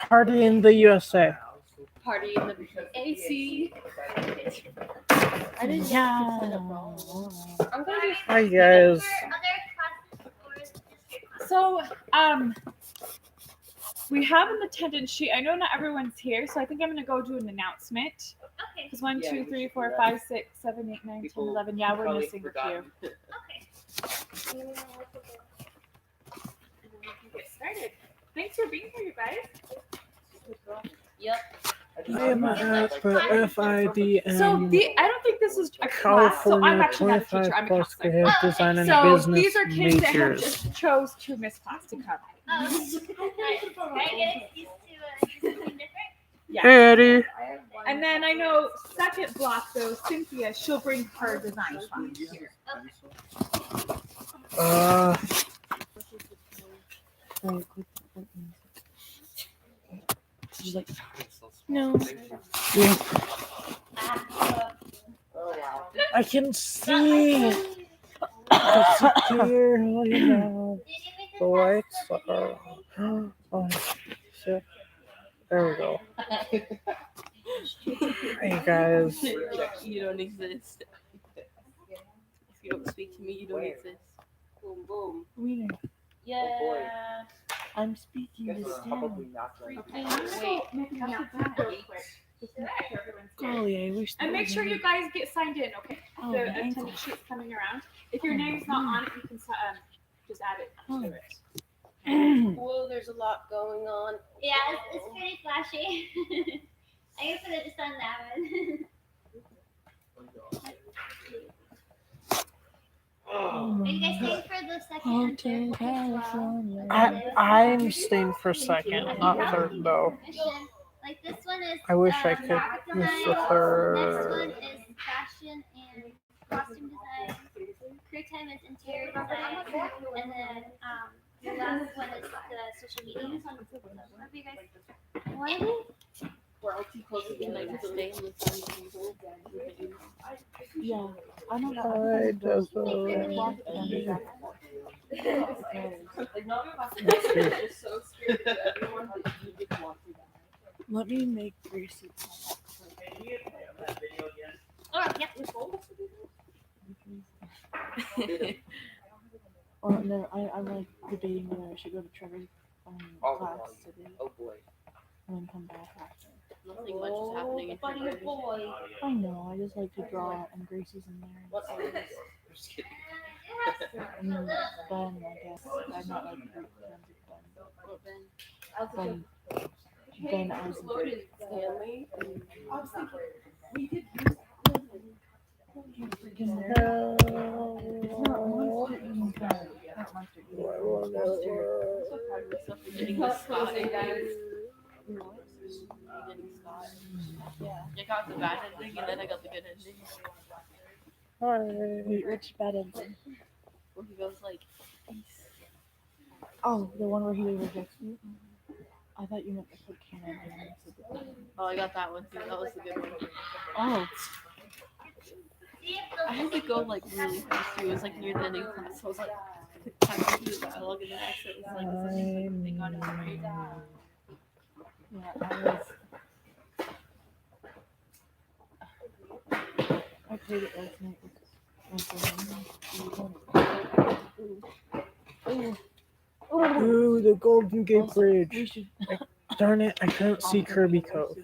Party in the USA. Party in the AC. I didn't Yeah. I'm gonna do Hi guys. so. We have an attendance sheet. I know not everyone's here, so I think I'm gonna go do an announcement. Okay. Because 1, 2, 3, 4, 5, 6, 7, 8, 9, 10, 11. Yeah, we're missing a few. Okay. Get started. Thanks for being here, you guys. Yep. I am at the FIDM So I don't think this is a class. So I'm California actually not a 25 teacher. I'm a plus counselor. creative design and So business these are kids that have majors. just chose to miss class to come. Can I get excused to do something different? Yeah. Hey Eddie. And then I know second block though, Cynthia, she'll bring her design class here. No. Yeah. I can see. It's clearly now. The lights are. Oh, shit. There we go. Hey guys. You don't exist. If you don't speak to me, you don't exist. Boom, boom. Wiener. Yeah. I'm speaking to Stan. Golly, I wish. And make sure you guys get signed in, okay? Oh, The thank you. attendance sheet's coming around. If your name's not on it, you can just add it to it. Whoa, there's a lot going on. Yeah, it's pretty flashy. I can put it just on that one. Are you guys staying for the second and third as well? I'm staying for second, not third though. Like this one is. I wish I could graphic miss design. the Next third. one is fashion and costume design. Crew time is interior design, and then the last one is the social media. What do you guys want? We're all too close to the night to stay and listen to people. Yeah, I don't know. I just. Let me make Gracie. Oh, yep. Or no, I'm like debating whether I should go to Trevor's class today Oh boy. and then come back after. Nothing much is happening in Funny February. boy. I know, I just like to draw and Gracie's in there. What are I'm just kidding. And then Ben, I guess. I'm not like group friends with Ben. Ben as Stanley? So proud of myself for getting the Scott. Yeah. I got the bad ending and then I got the good ending. Wait, which bad ending? Where he goes like, Oh, the one where he rejects you? I thought you meant the foot cannon. oh, I got that one too. That was the good one. Oh, I had to go like really fast too. It was like near the ending of class. So I was like, time to do the dialogue and then I accidentally was like, this ending, thank God it's right. yeah, I played it last night with Ooh, the Golden Gate Bridge. Darn it, I couldn't see Kirby Cove.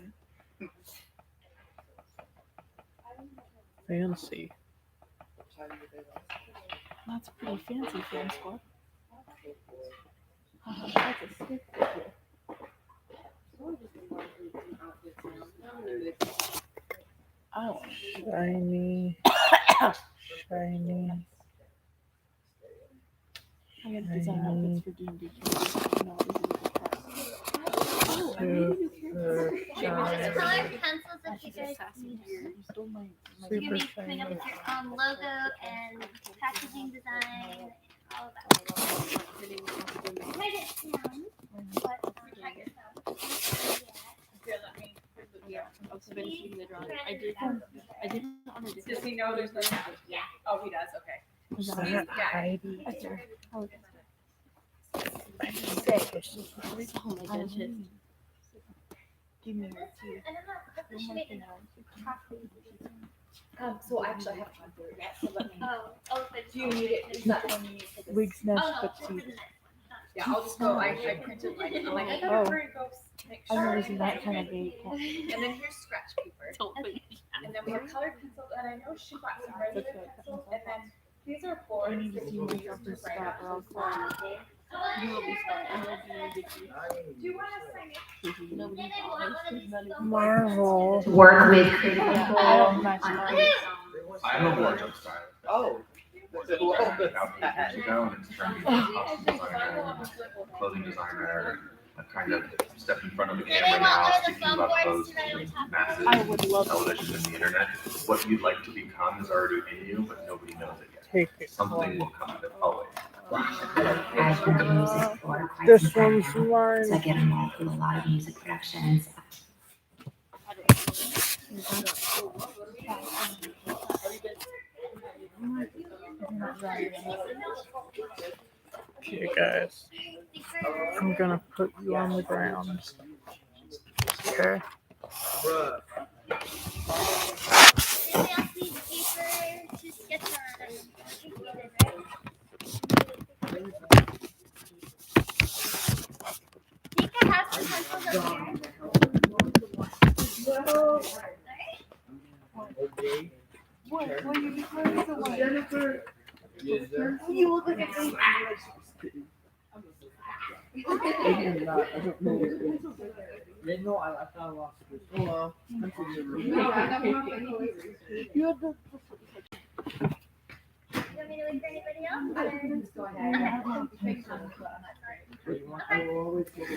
Fancy. That's pretty fancy, fan squad. That's a stick figure. Oh, shiny. Shiny. I gotta design outfits for D&D. No, this is a good class. Super Just color shiny. pencils if you guys need. You stole my You're super gonna be coming up shiny. with your own logo and packaging design, all of that. Write it down. What track yourself. Yeah, I was finishing the drawing. I did it on a different. Does he know there's no tab? Yeah. Oh, he does. Okay. Is He's- that yeah. Heidi? Oh my dentist. Give me This, your two. I don't know. Hopefully she made enough. So actually I haven't gone through it yet, so let me. Oh, but Do you need it? Is that one you need for this? Week's Oh nest, no, but this see. is the next one. Yeah, I'll just go. I printed mine. I'm like, I Oh. gotta hurry go make I'm sure. using that kind of gate. And then here's scratch paper. And then we have colored pencils, and I know she bought some regular pencils, and then these are I boards need to that see you my use to something write stop or on. I'll call You will be fine. I will be ridiculous. Do you want to sign it? Nobody Then I want one of these to go Marvel. Work with critical I people don't match on mine. I'm a wardrobe stylist. Oh. About 8 years ago, and it's turned into a costume designer, clothing designer. I've kind of stepped in front of the Then I camera want now, one of the speaking foam about boards clothes to write on top. massive I would love to television and the internet. What you'd like to become is already in you, but nobody knows it yet. take it. Something will come of it always. I've been in music for quite This some time one's now, so I mine. get involved with a lot of music productions. Okay, guys. I'm gonna put you on the ground. Okay. Bruh. Anybody else need paper to sketch on? I think we did, right? Nika has some pencils up here. Okay. What? What you declaring so much? Jennifer. Yes, sir. You look like a baby. I don't know. They know I thought I lost this. Oh well. You have the. You want me to wait for anybody else? Or? Just go ahead.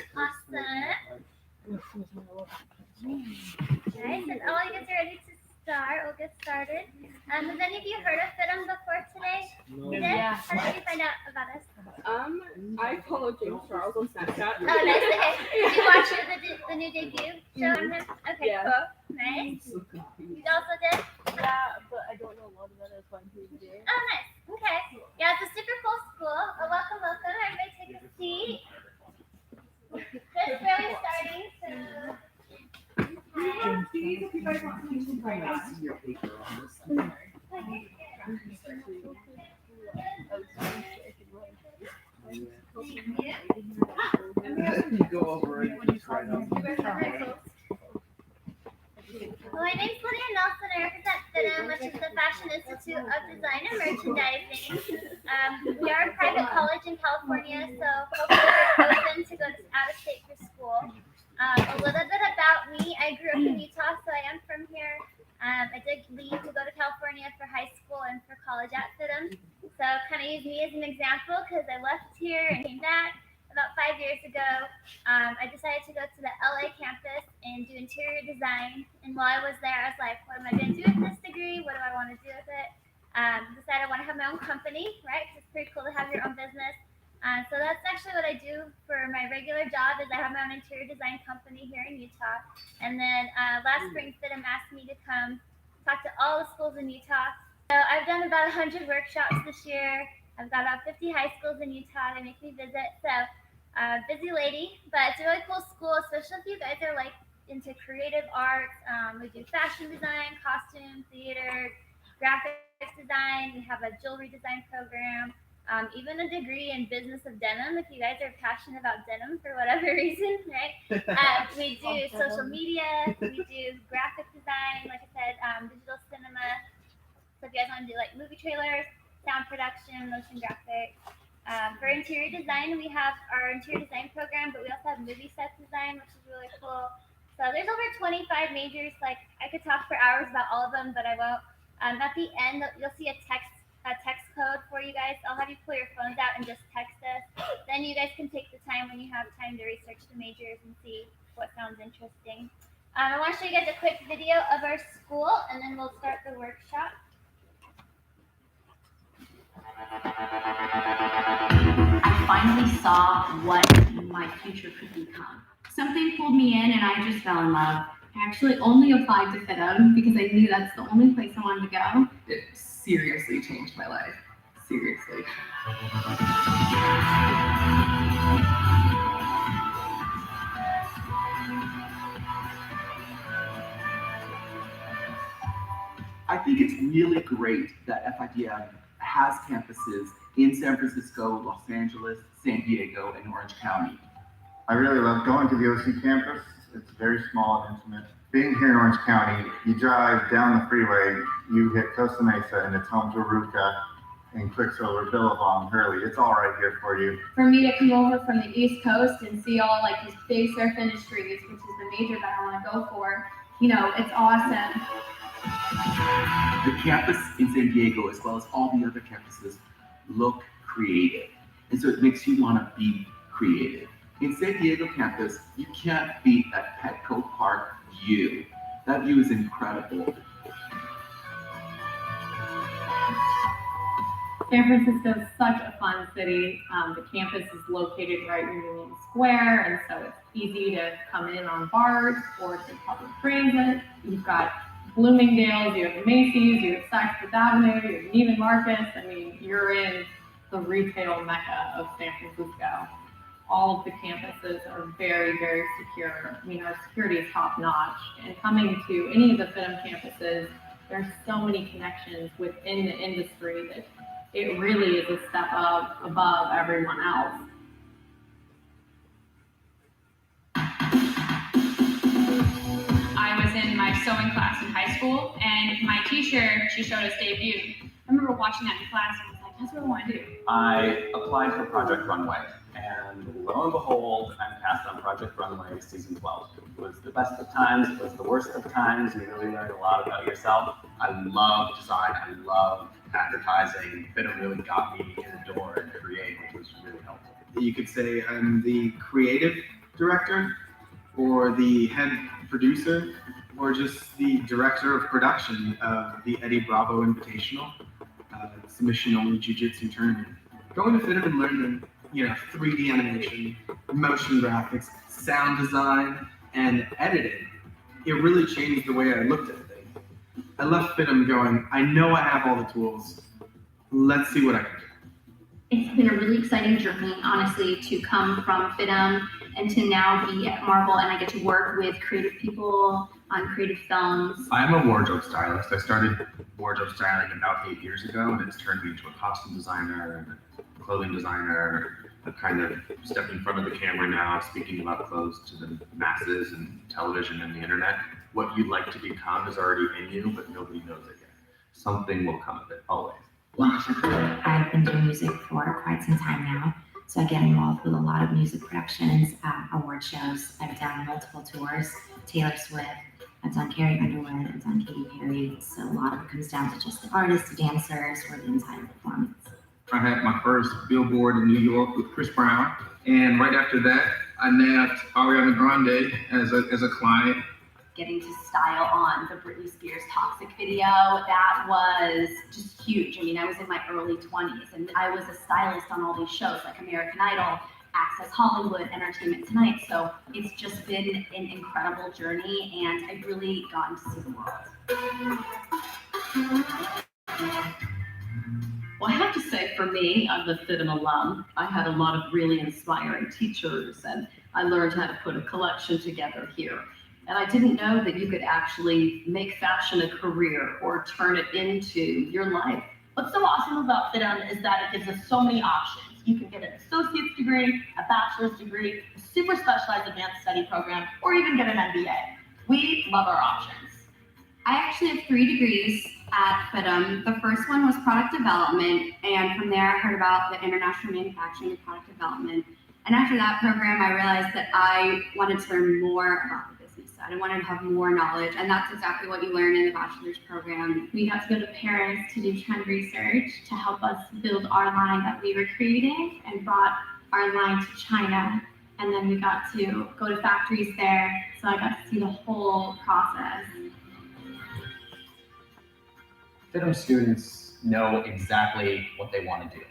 Awesome. Okay, so all you guys are ready to start. We'll get started. Has any of you heard of FIDM before today? No. You did? Yeah. How did you find out about us? I follow James Charles on Snapchat. Oh, nice. Okay. Did you watch the new debut show on him? Okay, Yeah. cool. Nice. You also did? Yeah, but I don't know a lot about it. That's why I'm here today. Oh, nice. Okay. Yeah, it's a super cool school. Welcome, welcome. Everybody take a seat. Just barely starting, so. You go over it. Just right on. Well, my name's Lydia Nelson. I represent FIDM, which is the Fashion Institute of Design and Merchandising. We are a private college in California, so hopefully we're open to go out of state for school. A little bit about me. I grew up in Utah, so I am from here. I did leave to go to California for high school and for college at FIDM. So kind of use me as an example because I left here and came back about 5 years ago. I decided to go to the LA campus and do interior design. And while I was there, I was like, what am I going to do with this degree? What do I want to do with it? Decided I want to have my own company, right? 'Cause it's pretty cool to have your own business. So that's actually what I do for my regular job is I have my own interior design company here in Utah. And then last spring, FIDM asked me to come talk to all the schools in Utah. So I've done about 100 workshops this year. I've got about 50 high schools in Utah. They make me visit. So busy lady, but it's a really cool school, especially if you guys are like into creative arts. We do fashion design, costume, theater, graphics design. We have a jewelry design program. Even a degree in business of denim if you guys are passionate about denim for whatever reason, right? We do social media, we do graphic design, like I said, digital cinema. So if you guys want to do like movie trailers, sound production, motion graphics. For interior design, we have our interior design program, but we also have movie set design, which is really cool. So there's over 25 majors. Like I could talk for hours about all of them, but I won't. At the end, you'll see a text code for you guys. I'll have you pull your phones out and just text us. Then you guys can take the time when you have time to research the majors and see what sounds interesting. I want to show you guys a quick video of our school, and then we'll start the workshop. I finally saw what my future could become. Something pulled me in and I just fell in love. I actually only applied to FIDM because I knew that's the only place I wanted to go. It seriously changed my life. Seriously. I think it's really great that FIDM has campuses in San Francisco, Los Angeles, San Diego, and Orange County. I really love going to the OC campus. It's very small and intimate. Being here in Orange County, you drive down the freeway, you hit Costa Mesa, and it's home to Aruca and Quicksilver, Billabong, Hurley. It's all right here for you. For me to come over from the East Coast and see all like these big surf industries, which is the major that I want to go for, you know, it's awesome. The campus in San Diego, as well as all the other campuses, look creative. And so it makes you want to be creative. In San Diego campus, you can't beat that Petco Park view. That view is incredible. San Francisco is such a fun city. The campus is located right near Union Square, and so it's easy to come in on BART or to public transit. You've got Bloomingdale's, you have Macy's, you have Saks Fifth Avenue, you have Neiman Marcus. I mean, you're in the retail mecca of San Francisco. All of the campuses are very, very secure. I mean, our security is top notch. And coming to any of the FIDM campuses, there's so many connections within the industry that it really is a step up above everyone else. I was in my sewing class in high school, and my teacher, she showed us debut. I remember watching that in class and I was like, that's what I want to do. I applied for Project Runway, and lo and behold, I'm cast on Project Runway season 12. It was the best of times, it was the worst of times. You really learned a lot about yourself. I love design, I love advertising. FIDM really got me in the door and create, which was really helpful. You could say I'm the creative director, or the head producer, or just the director of production of the Eddie Bravo Invitational, submission-only jiu-jitsu tournament. Going to FIDM and learning, 3D animation, motion graphics, sound design, and editing, it really changed the way I looked at things. I left FIDM going, I know I have all the tools. Let's see what I can do. It's been a really exciting journey, honestly, to come from FIDM and to now be at Marvel, and I get to work with creative people on creative films. I'm a wardrobe stylist. I started wardrobe styling about 8 years ago, and it's turned me into a costume designer and a clothing designer. I've kind of stepped in front of the camera now, speaking about clothes to the masses and television and the internet. What you'd like to become is already in you, but nobody knows it yet. Something will come of it, always. I've been doing music for quite some time now, so I get involved with a lot of music productions, award shows. I've done multiple tours, Taylor Swift, I've done Carrie Underwood, I've done Katy Perry, so a lot of it comes down to just the artists, the dancers, or the entire performance. I had my first billboard in New York with Chris Brown, and right after that, I nabbed Ariana Grande as a client. Getting to style on the Britney Spears Toxic video, that was just huge. I mean, I was in my early 20s and I was a stylist on all these shows like American Idol, Access Hollywood, Entertainment Tonight. So it's just been an incredible journey and I've really gotten to see the world. Well, I have to say, for me, I'm the FIDM alum. I had a lot of really inspiring teachers and I learned how to put a collection together here. And I didn't know that you could actually make fashion a career or turn it into your life. What's so awesome about FIDM is that it gives us so many options. You can get an associate's degree, a bachelor's degree, a super specialized advanced study program, or even get an MBA. We love our options. I actually have 3 degrees at FIDM. The first one was product development, and from there I heard about the international manufacturing and product development. And after that program, I realized that I wanted to learn more about the business side. I wanted to have more knowledge, and that's exactly what you learn in the bachelor's program. We got to go to Paris to do trend research to help us build our line that we were creating, and brought our line to China. And then we got to go to factories there, so I got to see the whole process. FIDM students know exactly what they want to do.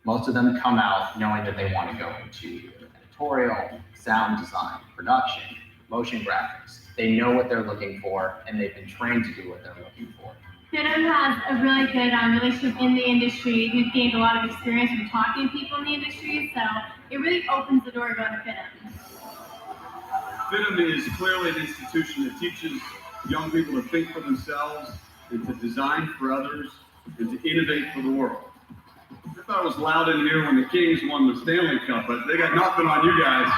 Most of them come out knowing that they want to go into editorial, sound design, production, motion graphics. They know what they're looking for, and they've been trained to do what they're looking for. FIDM has a really good relationship in the industry. We've gained a lot of experience from talking to people in the industry, so it really opens the door to go to FIDM. FIDM is clearly an institution that teaches young people to think for themselves and to design for others and to innovate for the world. I thought it was loud in here when the Kings won the Stanley Cup, but they got nothing on you guys.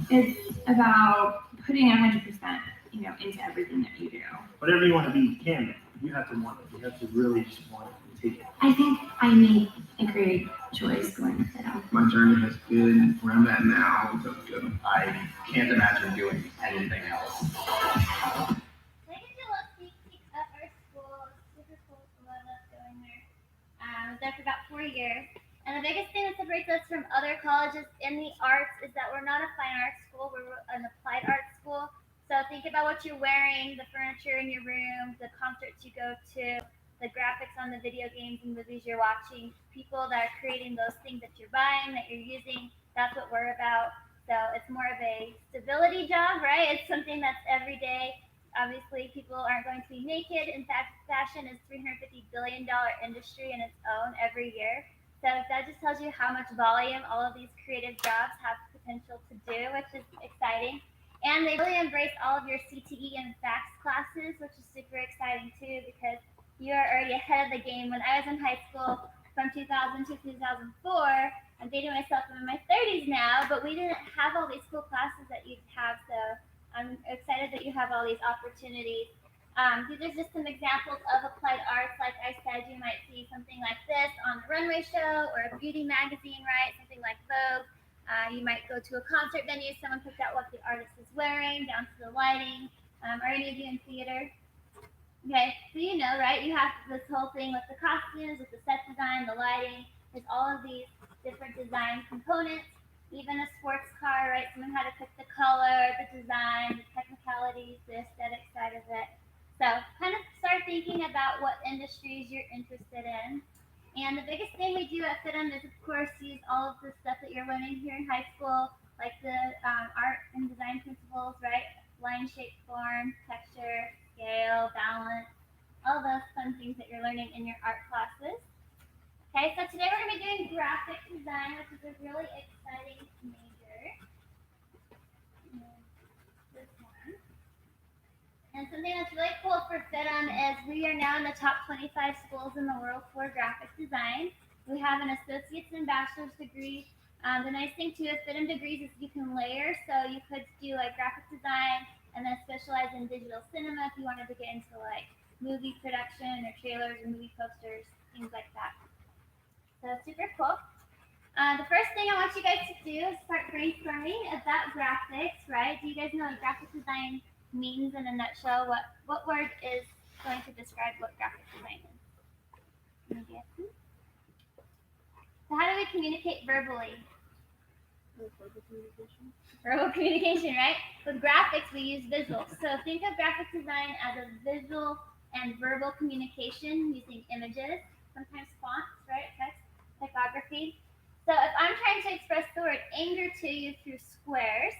It's about putting 100%, into everything that you do. Whatever you want to be, you can. You have to want it. You have to really just want it and take it. I think I made a great choice going with FIDM. My journey has been where I'm at now. I can't imagine doing anything else. I get to look sneak up our school. It's super cool. I love going there. I was there for about 4 years. And the biggest thing that separates us from other colleges in the arts is that we're not a fine arts school, we're an applied arts school. So think about what you're wearing, the furniture in your room, the concerts you go to, the graphics on the video games and movies you're watching, people that are creating those things that you're buying, that you're using. That's what we're about. So it's more of a stability job, right? It's something that's every day. Obviously, people aren't going to be naked. In fact, fashion is $350 billion industry in its own every year. So that just tells you how much volume all of these creative jobs have potential to do, which is exciting. And they really embrace all of your CTE and FACS classes, which is super exciting too, because you are already ahead of the game. When I was in high school from 2000 to 2004, I'm dating myself, I'm in my 30s now, but we didn't have all these cool classes that you have. So I'm excited that you have all these opportunities. These are just some examples of applied arts. Like I said, you might see something like this on a runway show or a beauty magazine, right? Something like Vogue. You might go to a concert venue, someone picked out what the artist is wearing, down to the lighting, or any of you in theater. Okay, so you know, right? You have this whole thing with the costumes, with the set design, the lighting. There's all of these different design components. Even a sports car, right? Someone had to pick the color, the design, the technicalities, the aesthetic side of it. So kind of start thinking about what industries you're interested in. And the biggest thing we do at FIDM is, of course, use all of the stuff that you're learning here in high school, like the art and design principles, right? Line, shape, form, texture, scale, balance, all those fun things that you're learning in your art classes. Okay, so today we're going to be doing graphic design, which is a really exciting major. This one. And something that's really cool for FIDM is we are now in the top 25 schools in the world for graphic design. We have an associate's and bachelor's degree. The nice thing too with FIDM degrees is you can layer, so you could do like graphic design and then specialize in digital cinema if you wanted to get into like movie production or trailers or movie posters, things like that. So super cool. The first thing I want you guys to do is start brainstorming about graphics, right? Do you guys know what graphic design means in a nutshell? What word is going to describe what graphic design is? Any guesses? So how do we communicate verbally? Verbal communication, right? With graphics, we use visuals. So think of graphic design as a visual and verbal communication using images, sometimes fonts, right? Text, typography. So if I'm trying to express the word anger to you through squares,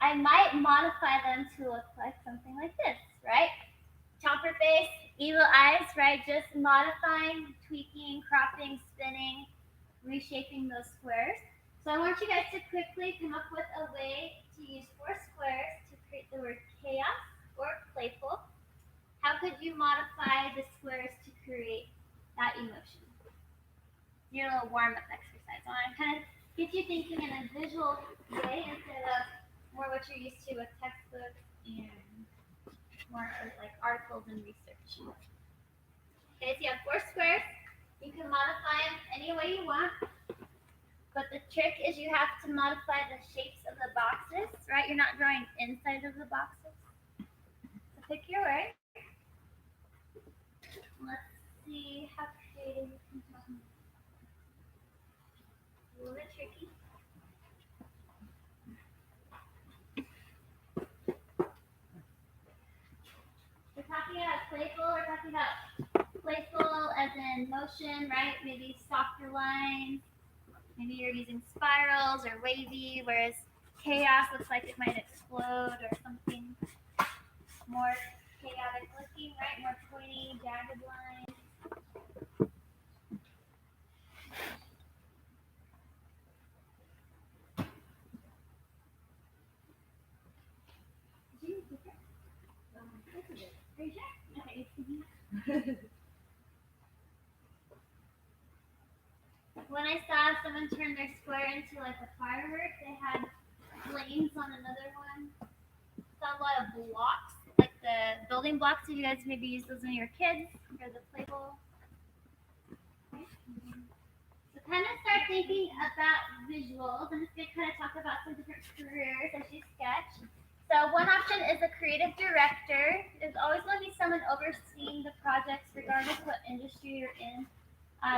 I might modify them to look like something like this, right? Chomper face, evil eyes, right? Just modifying, tweaking, cropping, spinning, reshaping those squares. So I want you guys to quickly come up with a way to use 4 squares to create the word chaos or playful. How could you modify the squares to create that emotion? Your little warm-up exercise. I want to kind of get you thinking in a visual way instead of more what you're used to with textbooks and more like articles and research. Okay, so you have 4 squares. You can modify them any way you want. But the trick is you have to modify the shapes of the boxes, right? You're not drawing inside of the boxes. So pick your word. Let's see how creative you can become. A little bit tricky. We're talking about playful. We're talking about playful as in motion, right? Maybe softer lines. Maybe you're using spirals or wavy, whereas chaos looks like it might explode or something more chaotic looking, right? More pointy, jagged lines. Are you sure? Okay. When I saw someone turn their square into like a firework, they had flames on another one. Saw a lot of blocks, like the building blocks. If you guys maybe use those when you're kids or the play bowl. So kind of start thinking about visuals. I'm just going to kind of talk about some different careers as you sketch. So one option is a creative director. There's always going to be someone overseeing the projects regardless of what industry you're in.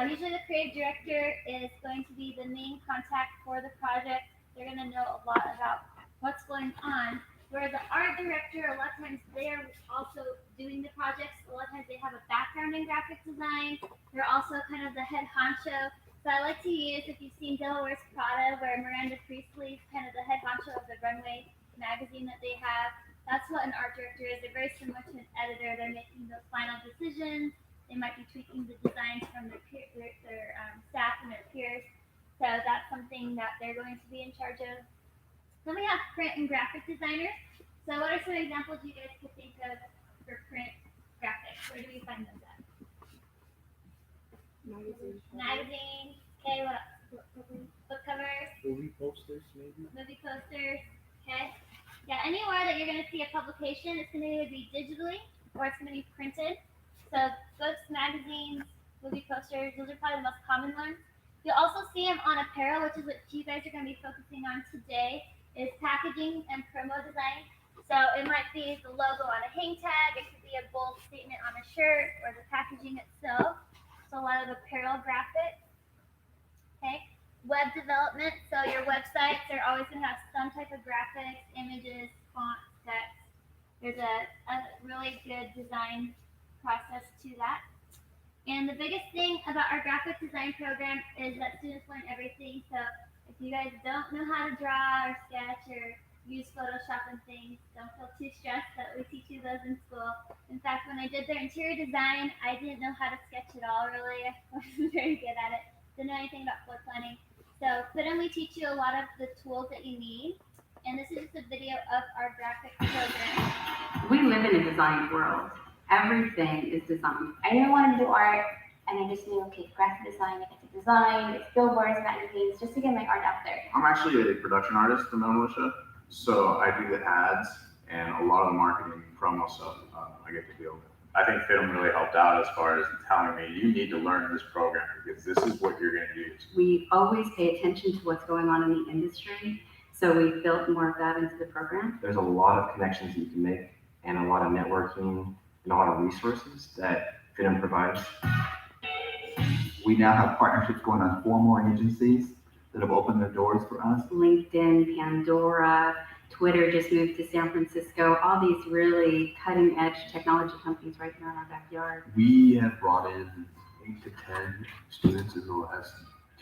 Usually the creative director is going to be the main contact for the project. They're going to know a lot about what's going on. Whereas the art director, a lot of times they're also doing the projects. A lot of times they have a background in graphic design. They're also kind of the head honcho. So I like to use, if you've seen Devil Wears Prada, where Miranda Priestley's kind of the head honcho of the Runway magazine that they have. That's what an art director is. They're very similar to an editor. They're making those final decisions. They might be tweaking the designs from their staff and their peers. So that's something that they're going to be in charge of. Then we have print and graphic designers. So what are some examples you guys could think of for print graphics? Where do we find those at? Magazines. Okay, what else? Book covers. Movie posters, maybe. Movie posters. Okay. Yeah, anywhere that you're going to see a publication, it's going to either be digitally or it's going to be printed. So books, magazines, movie posters, those are probably the most common ones. You'll also see them on apparel, which is what you guys are going to be focusing on today, is packaging and promo design. So it might be the logo on a hang tag, it could be a bold statement on a shirt, or the packaging itself. So a lot of apparel graphics. Okay. Web development, so your websites are always going to have some type of graphics, images, fonts, text. There's a really good design process to that. And the biggest thing about our graphic design program is that students learn everything. So if you guys don't know how to draw or sketch or use Photoshop and things, don't feel too stressed that we teach you those in school. In fact, when I did their interior design, I didn't know how to sketch at all, really. I wasn't very good at it. Didn't know anything about floor planning. So FIDM, we teach you a lot of the tools that you need. And this is just a video of our graphic program. We live in a design world. Everything is designed. I didn't want to do art, and I just knew, okay, graphic design, I get to design, it's billboards, magazines, just to get my art out there. I'm actually a production artist for Militia, so I do the ads and a lot of the marketing promo stuff I get to deal with. I think FIDM really helped out as far as telling me, you need to learn this program because this is what you're going to use. We always pay attention to what's going on in the industry, so we built more of that into the program. There's a lot of connections you can make and a lot of networking and a lot of resources that FIDM provides. We now have partnerships going on 4 more agencies that have opened their doors for us. LinkedIn, Pandora, Twitter just moved to San Francisco, all these really cutting edge technology companies right here in our backyard. We have brought in 8 to 10 students in the last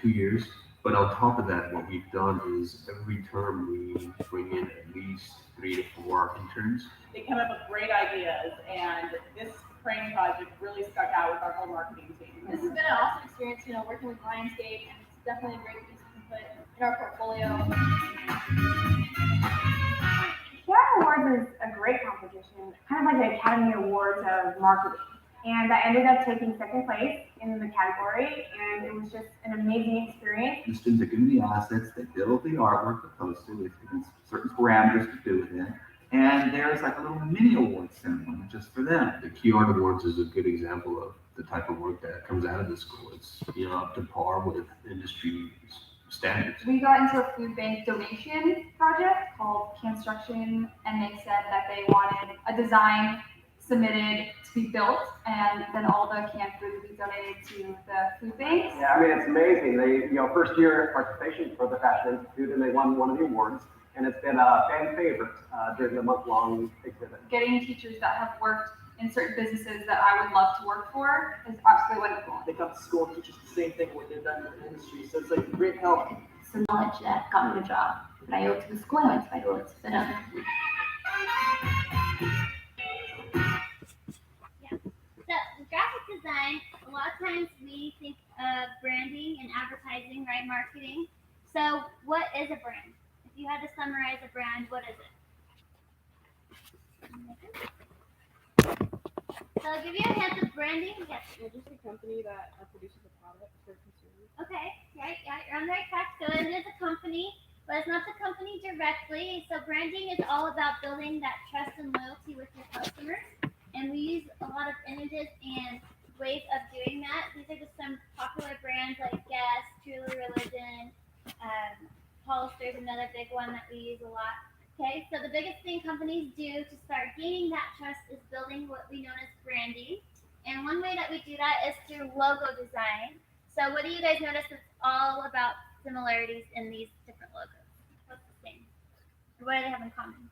2 years. But on top of that, what we've done is every term we bring in at least 3 to 4 interns. They come up with great ideas, and this training project really stuck out with our whole marketing team. This has been an awesome experience, working with Lionsgate, and it's definitely a great piece of input in our portfolio. FIDM Awards is a great competition, kind of like the Academy Awards of marketing. And I ended up taking second place in the category, and it was just an amazing experience. The students are given the assets, they build the artwork, the poster with certain parameters to do with it. And there's like a little mini awards ceremony just for them. The Key Art Awards is a good example of the type of work that comes out of the school. It's up to par with industry standards. We got into a food bank donation project called Construction, and they said that they wanted a design submitted to be built, and then all the canned food would be donated to the food banks. Yeah, it's amazing. They, first year participation for the Fashion Institute, and they won one of the awards. And it's been a fan favorite during the month-long exhibit. Getting teachers that have worked in certain businesses that I would love to work for is absolutely wonderful. They come to school and teach us the same thing what they've done in the industry, so it's like great help. It's the knowledge that got me the job, but I owe it to the school I went to, I owe it to FIDM. Yeah. So graphic design, a lot of times we think of branding and advertising, right? Marketing. So what is a brand? If you had to summarize a brand, what is it? So I'll give you a hint of branding. Yes. Yeah, just a company that produces a product for consumers. Okay, right, yeah, you're on the right track. So it is a company, but it's not the company directly. So branding is all about building that trust and loyalty with your customers. And we use a lot of images and ways of doing that. These are just some popular brands like Guess, Truly Religion, Hollister's another big one that we use a lot. Okay, so the biggest thing companies do to start gaining that trust is building what we know as branding. And one way that we do that is through logo design. So what do you guys notice it's all about similarities in these different logos? What's the same? Or what do they have in common?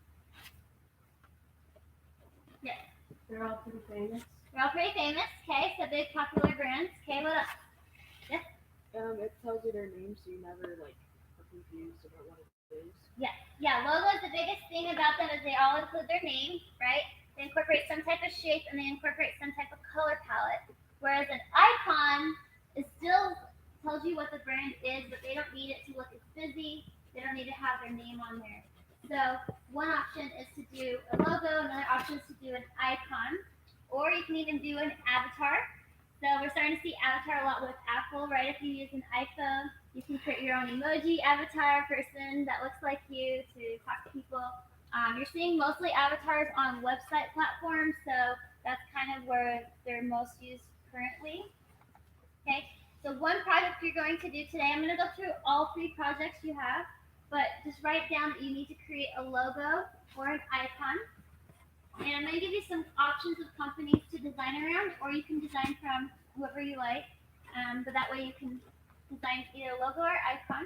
Yeah. They're all pretty famous. They're all pretty famous, okay? So big popular brands. Okay, what else? Yeah? It tells you their names so you never like are confused about what it is. Yeah, logos, the biggest thing about them is they all include their name, right? They incorporate some type of shape and they incorporate some type of color palette. Whereas an icon is still tells you what the brand is, but they don't need it to look as busy. They don't need to have their name on there. So one option is to do a logo, another option is to do an icon, or you can even do an avatar. So we're starting to see avatar a lot with Apple, right? If you use an iPhone, you can create your own emoji avatar person that looks like you to talk to people. You're seeing mostly avatars on website platforms, so that's kind of where they're most used currently. Okay, so one project you're going to do today, I'm going to go through all 3 projects you have, but just write down that you need to create a logo or an icon. And I'm going to give you some options of companies to design around, or you can design from whoever you like. But that way you can design either logo or icon.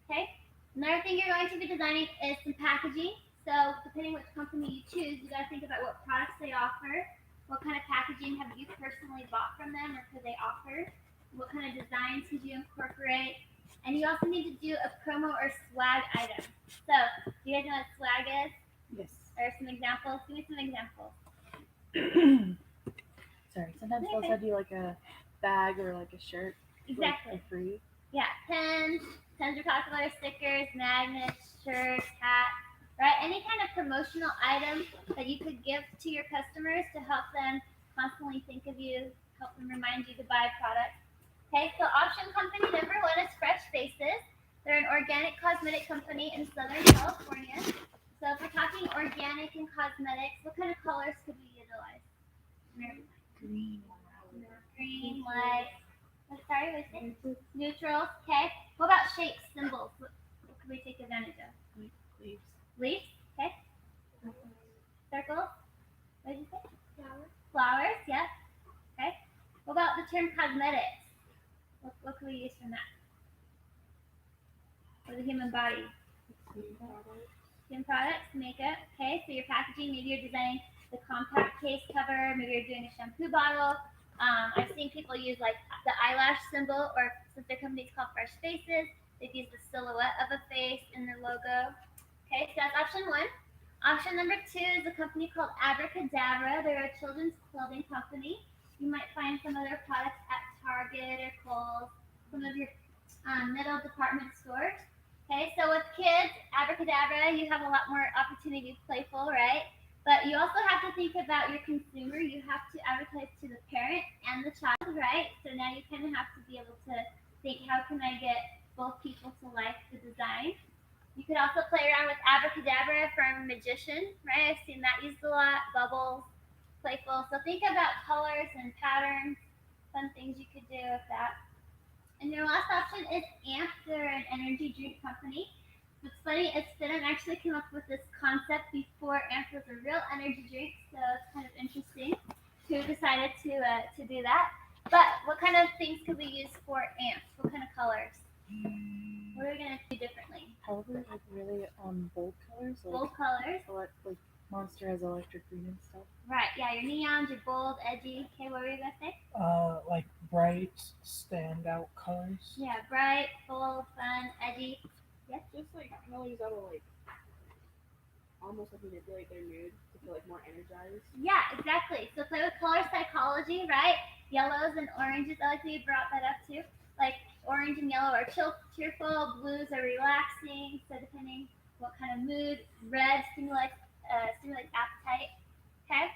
Okay. Another thing you're going to be designing is some packaging. So depending which company you choose, you got to think about what products they offer, what kind of packaging have you personally bought from them or could they offer, what kind of designs could you incorporate, and you also need to do a promo or swag item. So do you guys know what swag is? Yes. Or some examples? Give me some examples. Sorry, sometimes they'll send you like a bag or like a shirt. Exactly. Like, for free. Yeah, pens are popular, stickers, magnets, shirts, hats, right? Any kind of promotional item that you could give to your customers to help them constantly think of you, help them remind you to buy products. Okay, so option company number 1 is Fresh Faces. They're an organic cosmetic company in Southern California. So if we're talking organic and cosmetics, what kind of colors could we utilize? Green. Green, light. Sorry, what did you say? Neutrals. Okay. What about shapes, symbols? What can we take advantage of? Leaves. Leaves. Okay. Circles. What did you say? Flowers. Flowers. Yeah. Okay. What about the term cosmetics? What can we use from that? For the human body. Skin products, makeup. Okay. So your packaging, maybe you're designing the compact case cover. Maybe you're doing a shampoo bottle. I've seen people use like the eyelash symbol, or since their company's called Fresh Faces, they've used the silhouette of a face in their logo. Okay, so that's option 1. Option number 2 is a company called Abracadabra. They're a children's clothing company. You might find some of their products at Target or Kohl's, some of your middle department stores. Okay, so with kids, Abracadabra, you have a lot more opportunity to be playful, right? But you also have to think about your consumer. You have to advertise to the parent and the child, right? So now you kind of have to be able to think, how can I get both people to like the design? You could also play around with Abracadabra from Magician, right? I've seen that used a lot. Bubbles, playful. So think about colors and patterns, fun things you could do with that. And your last option is AMP. They're an energy drink company. What's funny is FIDM actually came up with this concept before AMP was a real energy drink, so it's kind of interesting who decided to do that. But what kind of things could we use for AMP? What kind of colors? What are we going to do differently? Probably like really bold colors. Like, bold colors? Like Monster has electric green and stuff. Right, yeah, your neons, your bold, edgy. Okay, what were you going to say? Like bright, standout colors. Yeah, bright, bold, fun, edgy. Yeah. Just like colors that will like almost like manipulate their mood to feel like more energized. Yeah, exactly. So play with color psychology, right? Yellows and oranges. I like that you brought that up too. Like orange and yellow are cheerful, blues are relaxing. So depending what kind of mood, red stimulates appetite. Okay.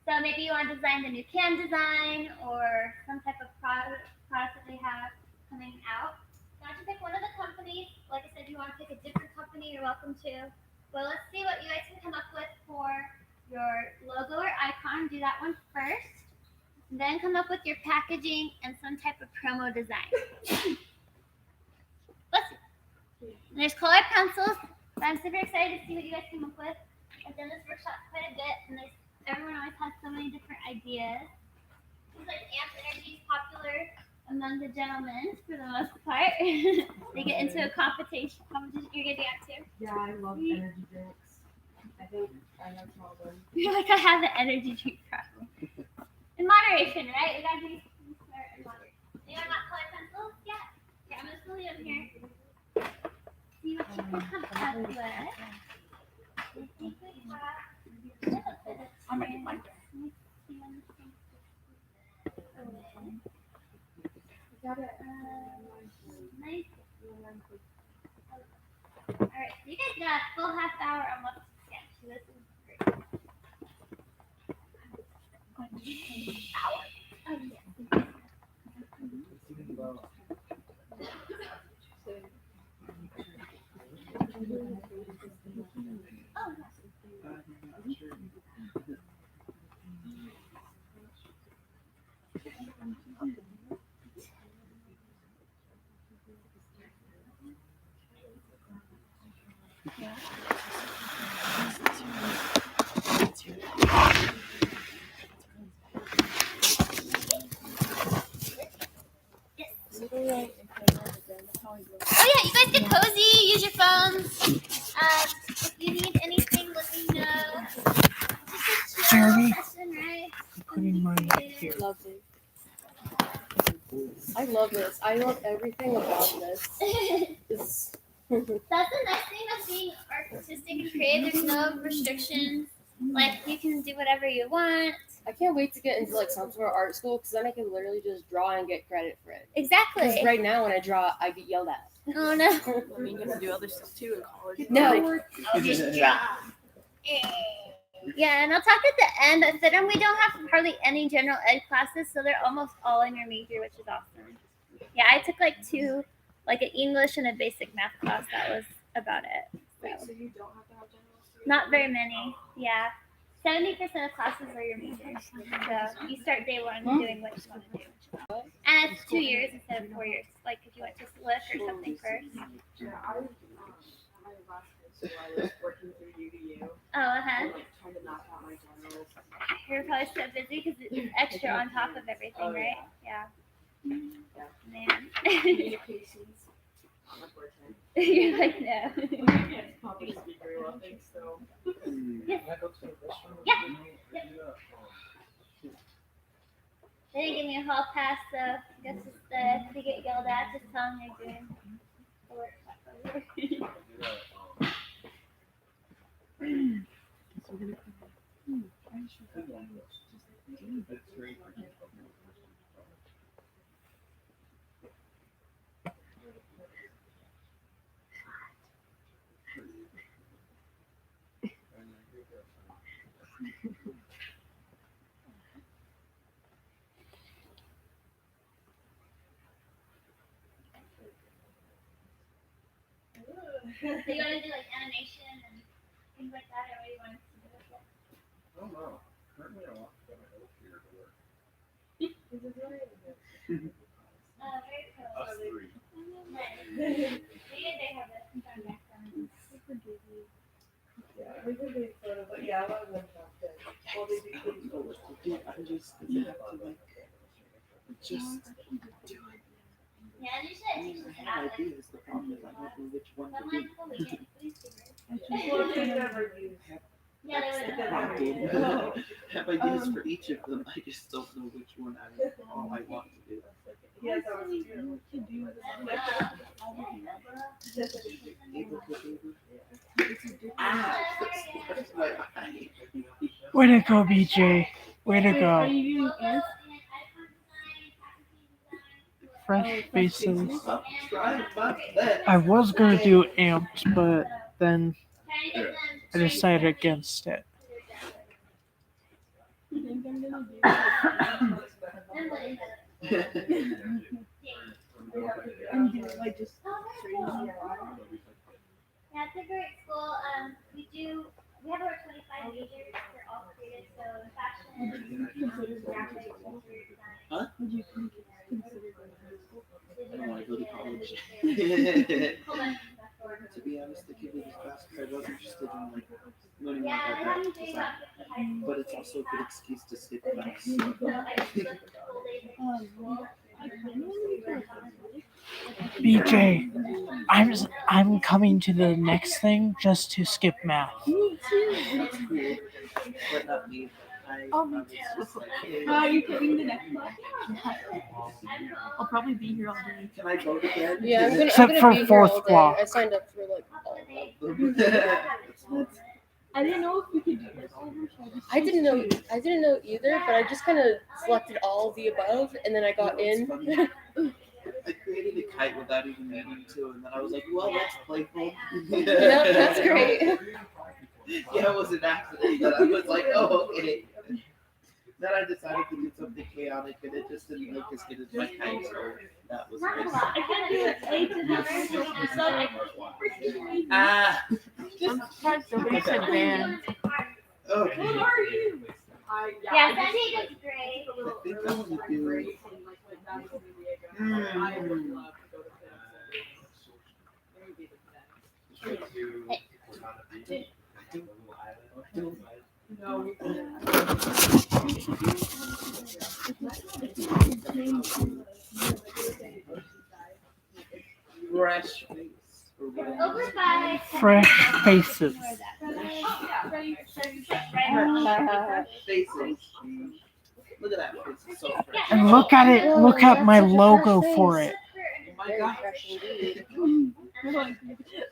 So maybe you want to design the new can design or some type of product that they have coming out. You want to pick one of the companies. Like I said, if you want to pick a different company, you're welcome to. But let's see what you guys can come up with for your logo or icon. Do that one first. And then come up with your packaging and some type of promo design. Let's see. And there's colored pencils. I'm super excited to see what you guys come up with. I've done this workshop quite a bit, and everyone always has so many different ideas. Seems like amp energy is popular among the gentlemen for the most part. They get into a competition. You're gonna do that too? Yeah, I love energy drinks. I think I have all them. You're like, I have the energy drink problem. In moderation, right? We gotta be smart in moderation. Anyone got colored pencils? Yeah. Okay, I'm gonna still leave them here. See what you can come up with. I think we have. I'm gonna get mine. Nice. All right, you guys got a full half hour almost to sketch. So this is great. Hour. Oh, yeah. Oh yeah, you guys get cozy, use your phones. If you need anything, let me know. Just a chill Jeremy, session, right? I'm putting mine here. Lovely. I love this. I love everything about this. That's the nice thing of being artistic and creative. There's no restrictions. Like you can do whatever you want. I can't wait to get into like some sort of art school because then I can literally just draw and get credit for it. Exactly. Because right now when I draw, I get yelled at. Oh no. I mean, you have to do other stuff too in college. No. I'll just draw. Yeah, and I'll talk at the end. At FIDM, we don't have hardly any general ed classes, so they're almost all in your major, which is awesome. Yeah, I took like two, like an English and a basic math class. That was about it. So. Wait, so you don't have to have general studies? Not very many. Yeah, 70% of classes are your majors. So you start day one doing what you want to do. And it's 2 years instead of 4 years. Like if you went to SLIC or something first. Yeah, I was my last high school, I was working through UDU. Oh, uh-huh. Like trying to knock out my generals. You're probably so busy because it's extra on top of everything, right? Yeah. Man. Communications. Unfortunately. You're like, no. I can't public speak very well, thanks, so. Yes. Yeah. Yep. They didn't give me a hall pass, so I guess just if you get yelled at, just tell them you're doing the work. So you want to do like animation and things like that, or what do you want to do with it? I don't know. Currently, I want to go to illustrator to work. Very cool. Us three. Nice. They have it in front of background. Yeah, we could do photo, but yeah, a lot of them have to. Well, they do photos. I just have to like, just do it. Yeah, and usually I teach them out. Ideas, the problem is I don't know which one I'm to like, do. oh, we get Well, if they've never used. Yeah, they I would. have ideas for each of them. I just don't know which one out of all I want to do. Yes, I was terrible. Way to go, BJ. Way to Are go. you doing ants? Fresh faces. Try my I was going to do amps, but then I decided against it. And do like just Yeah, it's a great school. We have over 25 majors. They're all creative, so fashion, graphics, interior design. Huh? Would you consider going to high school? I don't want to go to college. To be honest, the kid was fast because I was interested in like learning more about graphic design, but it's also a good excuse to skip class. BJ, I'm coming to the next thing just to skip math. Me too. That's cool, but not me. Me too. Are you taking the next one? I'll probably be here all day. Can I go to bed? Yeah, I'm Except gonna for be here fourth all day. block. I signed up for like all of them. I didn't know if you could do this. I didn't know either, but I just kind of selected all of the above, and then I got in. I created a kite without even meaning to, and then I was like, well, that's playful. Yeah, that's great. Yeah, it was an accident, but I was like, oh, okay. Then I decided to do something chaotic, and it just didn't look as good as my kite, so that was nice. I can't do it. A to the so I freaking I'm surprised nobody said band. Oh, What are you? Yeah, San Diego's great. I think I want to do. Fresh face. Over by Fresh faces. Faces. Look at that face. It's so fresh. And look at it. Look at my logo for it. Oh my gosh.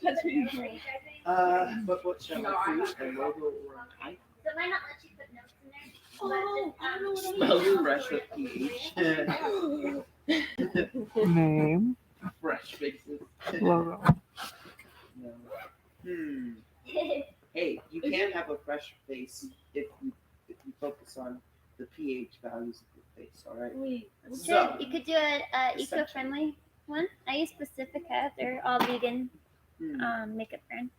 That's really great. But what shall I create? A logo or a kite? So it might not let you put notes in there. Oh, I don't know what Smells fresh with PH. Name. Fresh faces. Logo. No. Hey, you can have a fresh face if you focus on the pH values of your face. All right. You could do an eco-friendly one. I use Pacifica. They're all vegan makeup brand.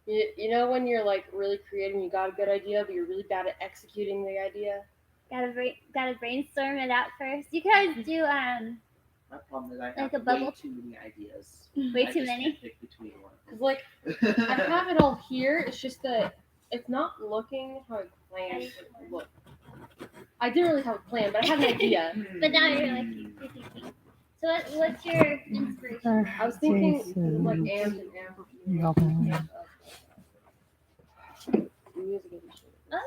You know when you're like really creative and you got a good idea, but you're really bad at executing the idea? Gotta brainstorm it out first. You guys do My problem is I like have a bubble. way too many ideas. Way I too just many? can't pick between one. Cause like I have it all here. It's just that it's not looking how I planned it to look. I didn't really have a plan, but I had an idea. But now you're like thinking. So what's your inspiration? I was thinking like amp and amp. Music industry. Oh.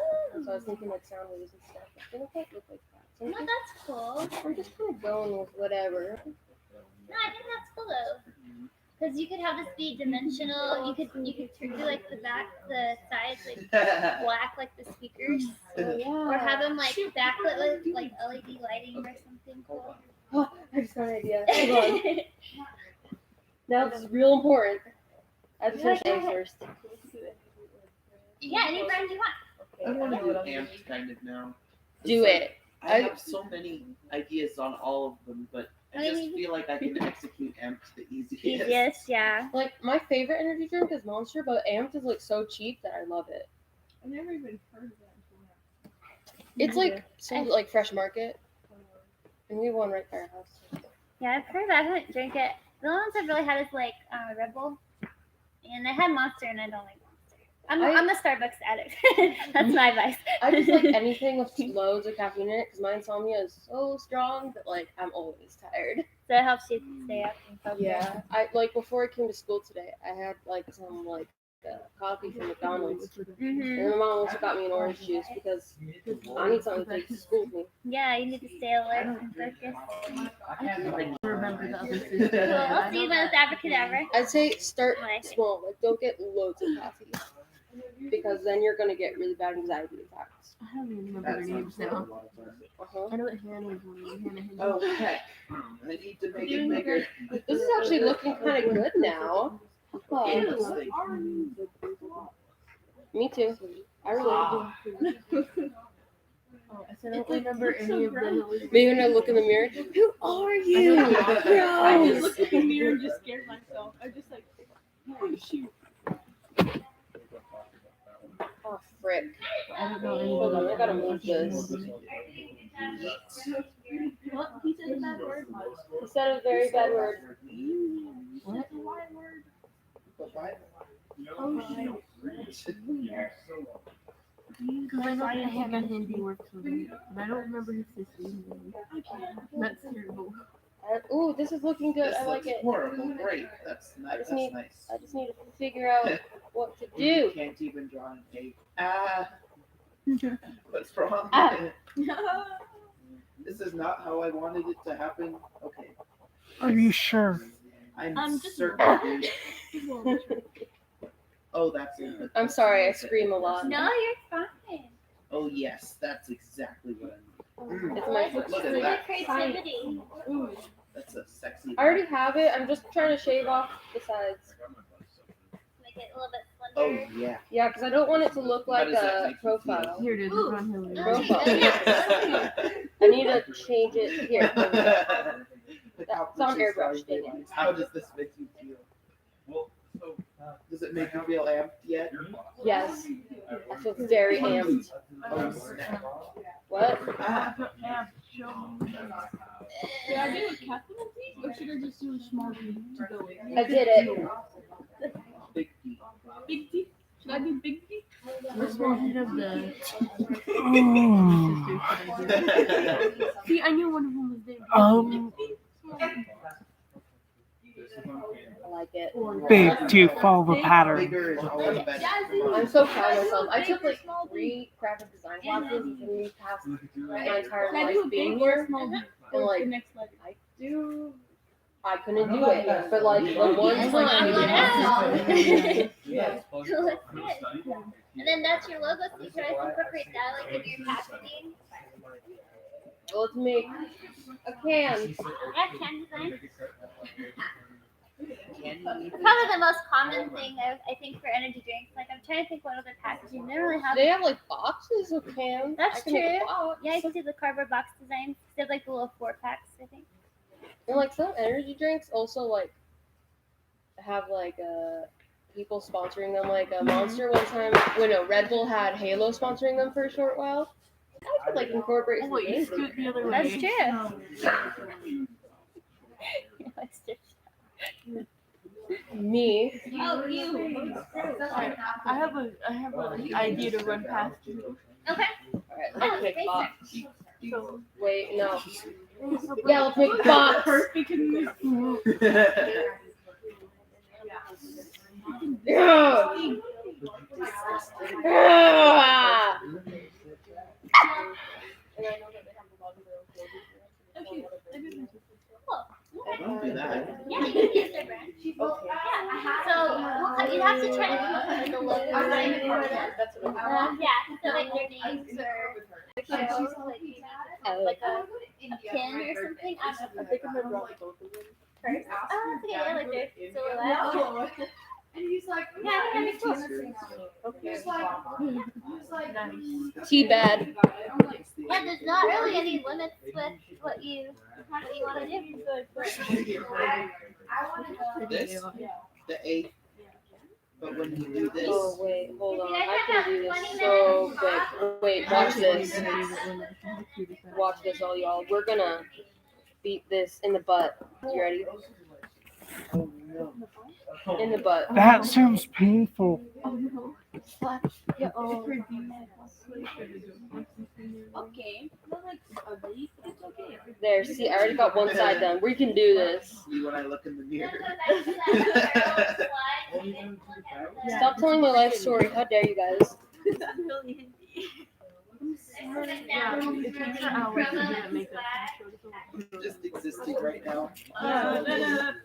So I was thinking like sound waves and stuff. It didn't quite look like that. So No, that's cool. I'm just kind of going with whatever. No, I think that's cool though. Because you could have this be dimensional. You could do like the sides like black like the speakers, or have them like backlit with like LED lighting or something cool. Oh, I just got an idea. Hold on. Now this is real important. I have to finish things first. Yeah, any brand you want. I want to do amps kind of now. Do it. I have so many ideas on all of them, but I just feel like I can execute amps the easiest. Easiest, yeah. Like my favorite energy drink is Monster, but Amped is like so cheap that I love it. I've never even heard of that. It's like sold at like Fresh Market, and we have one right by our house. Yeah, I've heard of it. I haven't drank it. The only ones I've really had is like Red Bull, and I had Monster, and I don't like Monster. I'm a Starbucks addict. That's my advice. I just like anything with loads of caffeine in it because my insomnia is so strong that like I'm always tired. So it helps you stay up and focus. Yeah, I like before I came to school today, I had like some like coffee from McDonald's, and my mom also got me an orange juice because I need something to take to school with me. Yeah, you need to stay alert and focus. I can't remember the other two. Cool. I'll see you with Abracadabra. I'd say start small. Like don't get loads of coffee because then you're gonna get really bad anxiety attacks. I don't even remember their names now. I know what Hannah was one. Oh heck! I need to make it bigger. This is actually looking kind of good now. Me too. I really do. I don't remember any of them. Maybe when I look in the mirror, who are you? I just Gross. looked in the mirror and just scared myself. I'm just like, oh shoot. Oh frick. I don't know Hold on, I gotta move this. What? He said a bad word. He said a very bad word. What? Oh, Because I know I have a Hindi word for me, but I don't remember his sister's name. That's terrible. Ooh, this is looking good. I like it. Horrible. Great. That's nice. just That's need- nice. I just need to figure out what to You do. can't even draw an A. What's wrong? This is not how I wanted it to happen. Okay. Are you sure? I'm just certain. Oh, that's it. I'm sorry, I scream a lot. No, you're fine. Oh yes, that's exactly what I need. It's my Look at Look that. at creativity. That's a sexy. I already have it. I'm just trying to shave off the sides. Make it a little bit Oh slender. yeah. Yeah, because I don't want it to look How like does that a make you feel? profile. Here it is. It's on Hillary. Profile. I need to change it here. It's on airbrush. Dang it. How does this make you feel? Does it make you feel amped yet? Yes. I feel very amped. Oh snap. What? Should I do a capital D or should I just do a small D to go in? I did it. Big D. Big D? Should I do big D? Which version of the See, I knew one of them was there. I like it. Big to follow the pattern. Bigger is always better. I'm so proud of myself. I took like 3 graphic design classes in the past my entire Should I do a life being big or here. a small D? And Or like the next letter? I couldn't do it, but like the one time. And then that's your logo, so you try to incorporate that like in your packaging. Let's make a can. Yeah, can design. Probably the most common thing I think for energy drinks. Like I'm trying to think what other packaging they don't really have. They have like boxes of cans. That's I can make a true. box. Yeah, you can do the cardboard box design. They have like the little 4-packs, I think. And like some energy drinks also like have like people sponsoring them, like a Monster one time. No, Red Bull had Halo sponsoring them for a short while. I could like incorporate some Wait, you games. scoot the other way. That's true. Me. Oh, you. I have an idea to run past you. Okay. Alright, let's pick box. So, Wait, no. Yeah, let's make box. perfect in this. Yeah. Ah. Don't do that. Yeah, you can use their brand. So you have to try to the logo design for them. Yeah, so like their names or like a pin or something. I think I'm gonna draw both of them first. Oh, that's okay. I like their silhouette. And he's like, Yeah, I think that'd be cool. he's like, Tea bad. Yeah, there's not really any limits with what you want to do. This? The A. But when you do this. Oh wait, hold on. You guys I can have do this 20 so minutes. quick. Wait, watch this. Watch this, all y'all. We're gonna beat this in the butt. You ready? In the butt. That sounds painful. Oh no. Yeah, Okay. Well, like, it's okay. There, see, I already got one side done. We can do this. See when I look in the mirror. Stop telling my life story. How dare you guys? It takes an hour to do that makeup. Just existing right now.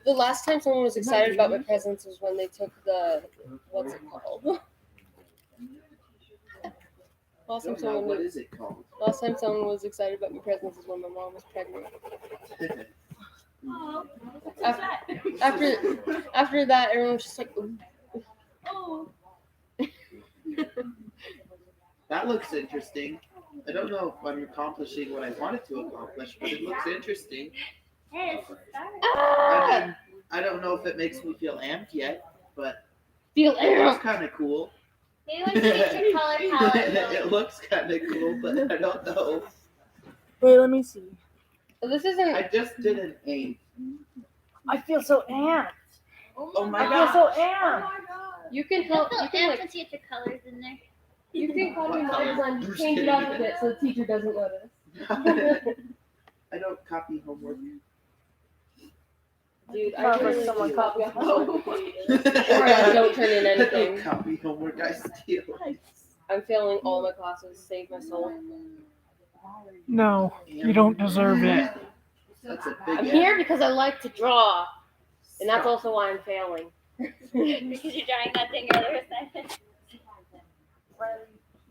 The last time someone was excited about my presents was when they took the what's it called? Last time someone What was, is it called? last time someone was excited about my presents is when my mom was pregnant. After that, everyone was just like, ooh. Oh. That looks interesting. I don't know if I'm accomplishing what I wanted to accomplish, but it looks interesting. Hey, it's a start. I mean, I don't know if it makes me feel amped yet, but Feel it looks amped. kind of cool. Maybe when you get your color palette It going. looks kind of cool, but I don't know. Wait, let me see. This isn't. I just did an 8. I feel so amped. Oh my I feel god. so amped. You can You'll help. feel You can amped like. once you get your colors in there. You can copy my design. Just change it up a bit so the teacher doesn't notice. I don't copy homework. Dude, I Sounds like really someone copy copied homework. Or I don't turn in I anything. don't copy homework, I steal. I'm failing all my classes. Save my soul. No, you don't deserve it. That's a big I'm here because I like to draw, and that's also why I'm failing. Because you're drawing that thing earlier assignment.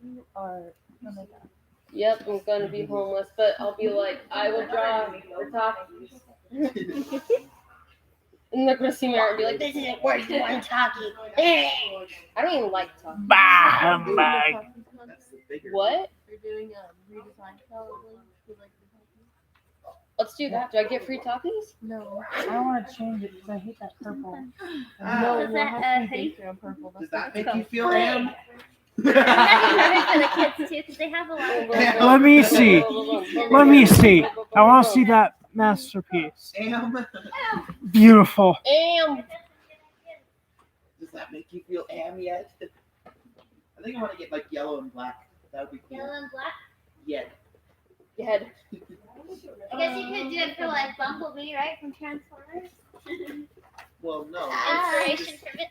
You are. Oh my god. Yep, I'm gonna be homeless, but I'll be like, I will draw the talkies. And they're gonna see me and be like, this isn't worth one talkie. I don't even like talkies. Bah, humbug. That's the bigger. What? We're doing a redesign probably. Let's do that. Do I get free talkies? No, I don't want to change it because I hate that purple. Ah. No, we'll have to be based on purple. Does that make you feel amped? It's perfect for the kids too, because they have a lot of. Let me see. Let me see. I want to see that masterpiece. Beautiful. Does that make you feel am yet? I think I want to get like yellow and black. That would be cool. Yellow and black? Yeah. Head. I guess you could do it for like Bumblebee, right? From Transformers. Well, no. Inspiration from it.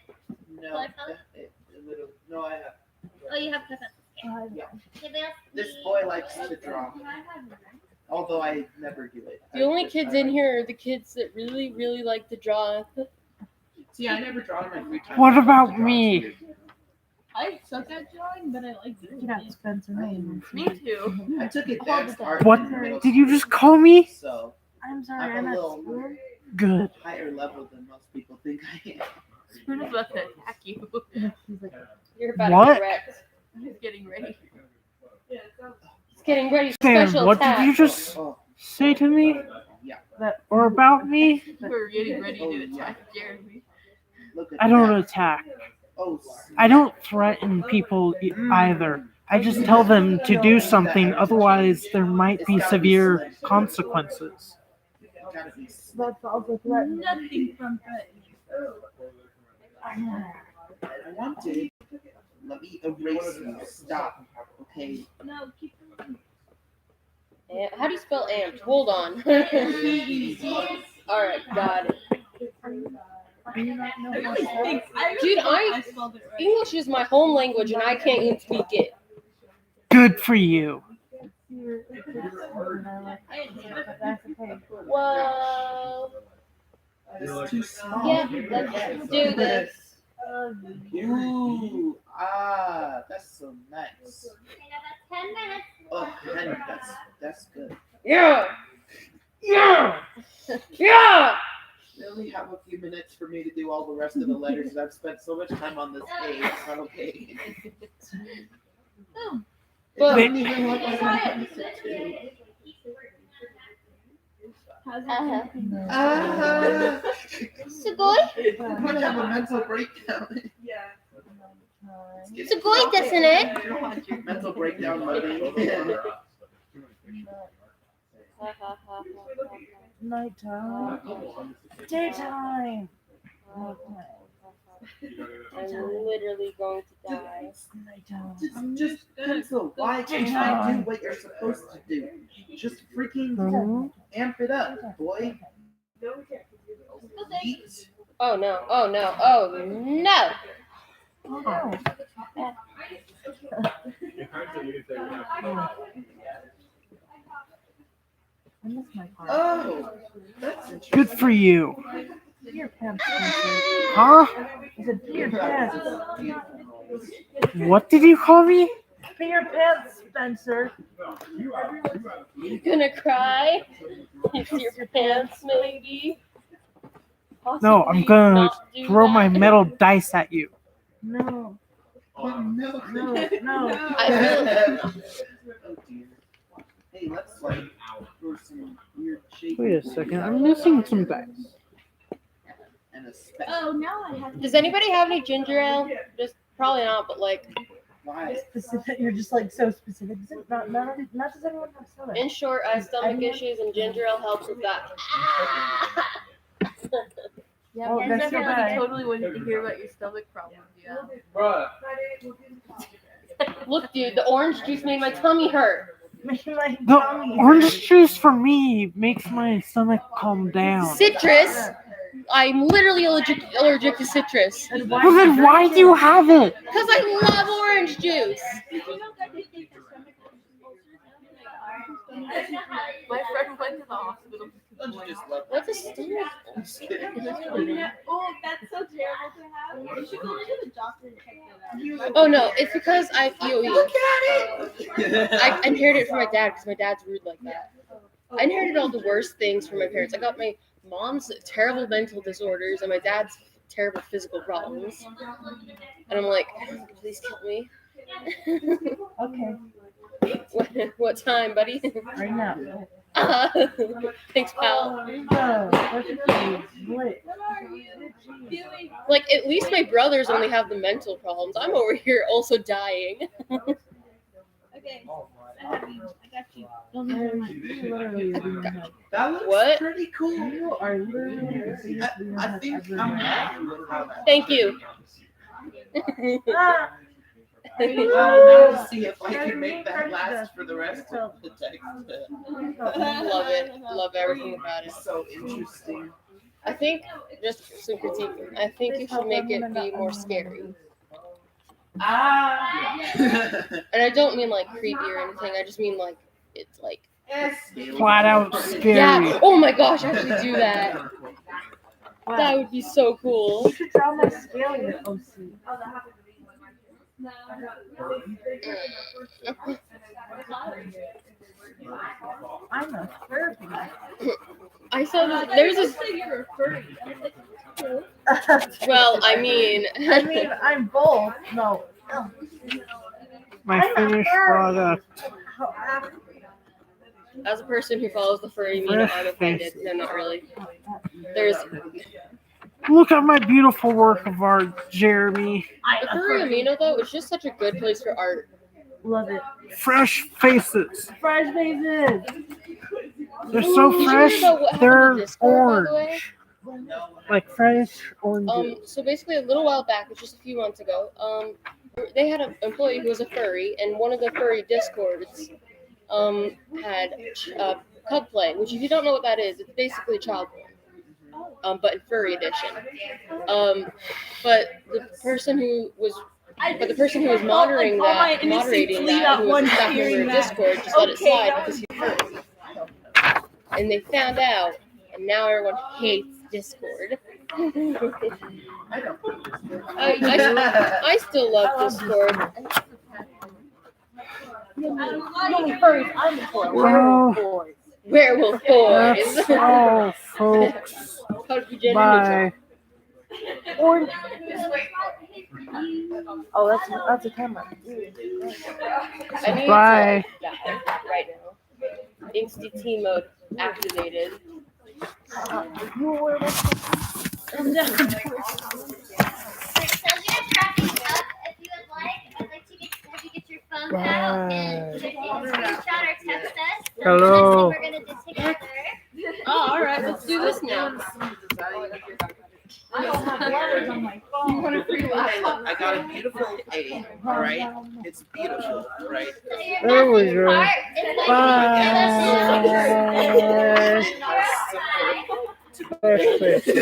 No. Color palette? No, I have. Oh, you have color. Yeah. Anybody else? This boy likes to draw. Although I never do it. The only kids in here are the kids that really, really like to draw. See, I never draw in my free time. What about me? I suck at drawing, but I like to. Yeah, Spencer. Me too. I took advanced art. What in middle did you school, just call me? So I'm sorry, I'm I'm a at little school. Good. higher level than most people think I am. Spoon is about to attack you. He's like, You're about What? to get wrecked. he's getting ready. He's getting ready for Stan, special what attack. did you just say to me? Yeah. That or about me? We're getting ready to attack Jeremy. Look at I don't that. attack. Oh, I don't threaten people either. I just tell them to do something, otherwise there might be severe consequences. gotta be. That's also threatening. Nothing from threatening. I wanted. Let me erase you. Stop. Okay. No, keep them. How do you spell amped? Hold on. Alright, got it. Dude, English is my home language and I can't even speak it. Good for you. Whoa. This is too small. Yeah, let's do this. Ooh, that's so nice. 10 minutes. Oh, honey, that's good. Yeah! Yeah! Yeah! They only have a few minutes for me to do all the rest of the letters, and I've spent so much time on this page. It's not okay. But It didn't even look like I had to Sugoi? I'm gonna have a mental breakdown. Sugoi desu ne? Mental breakdown loading. Nighttime. Daytime. I'm literally going to die. Just pencil. Why can't I do what you're supposed to do? Just freaking amp it up, boy. Eat. Oh no, oh no, oh no! Oh, that's interesting. Good for you. Your pants. Huh? I said, pee your pants. What did you call me? Pee your pants, Spencer. You gonna cry? It's your pants, maybe? No, I'm gonna throw my metal dice at you. No. Oh, no. No. I feel second. I'm missing some dice. And a Oh, now I have. Does anybody have any ginger ale? Just probably not, but like Why? Specific. You're just like so specific. Not does anyone have soda? in short, I have stomach issues and ginger ale helps with that. Yeah, Oh, I that's so definitely bad. totally wanted to hear about your stomach problems. Yeah. Bruh. Look, dude, the orange juice made my tummy hurt. The orange juice for me makes my stomach calm down. Citrus. I'm literally allergic to citrus. Well, then why do you have it? Because I love orange juice. My friend went to the hospital. What's a stomach? Oh, that's so terrible to have. You should go to the doctor and check that out. Oh no, it's because I have EOE. I inherited it from my dad because my dad's rude like that. I inherited all the worst things from my parents. I got my mom's terrible mental disorders and my dad's terrible physical problems. And I'm like, please kill me. Okay. What time, buddy? Right now. Thanks, pal. What? Like, at least my brothers only have the mental problems. I'm over here also dying. Okay. I got you. That looks What? pretty cool. You are literally. I think I'm happy with how that. Thank you. Now to see if I can make that last for the rest of the text. Love it. Love everything about it. It's so interesting. I think, just some critique, I think you should make it be more scary. And I don't mean like creepy or anything, I just mean like, it's like... Flat out scary. Yeah, oh my gosh, I should do that. That would be so cool. You should draw my scale in the OC. I'm a furry. I saw this, there's this... You're a furry. Well, I mean... I'm both. No. My finished product. As a person who follows the furry media, I'm offended. No, not really. There's... Look at my beautiful work of art, Jeremy. The furry amino, though, is just such a good place for art. Love it. Fresh faces. Fresh faces. They're so Did you fresh, hear about what happened they're on Discord, by the way? orange. Like fresh orange. So basically, a little while back, just a few months ago, they had an employee who was a furry, and one of the furry discords had cub play, which if you don't know what that is, it's basically child porn, but in furry edition. But the person who was moderating that, who was a staff member of Discord, just let it slide because he's furry. And they found out, and now everyone hates Discord. I still love Discord. Werewolf boys. That's all, folks. Bye. Oh, that's a camera. I need Bye. to die right now. Insta-T mode activated. You were Hello. We're gonna do together. Oh, all right. Let's do this now. I don't have letters on my phone. You want a free laptop? I got a beautiful A, all right? It's beautiful, right? There we go. Bye. Fresh faces.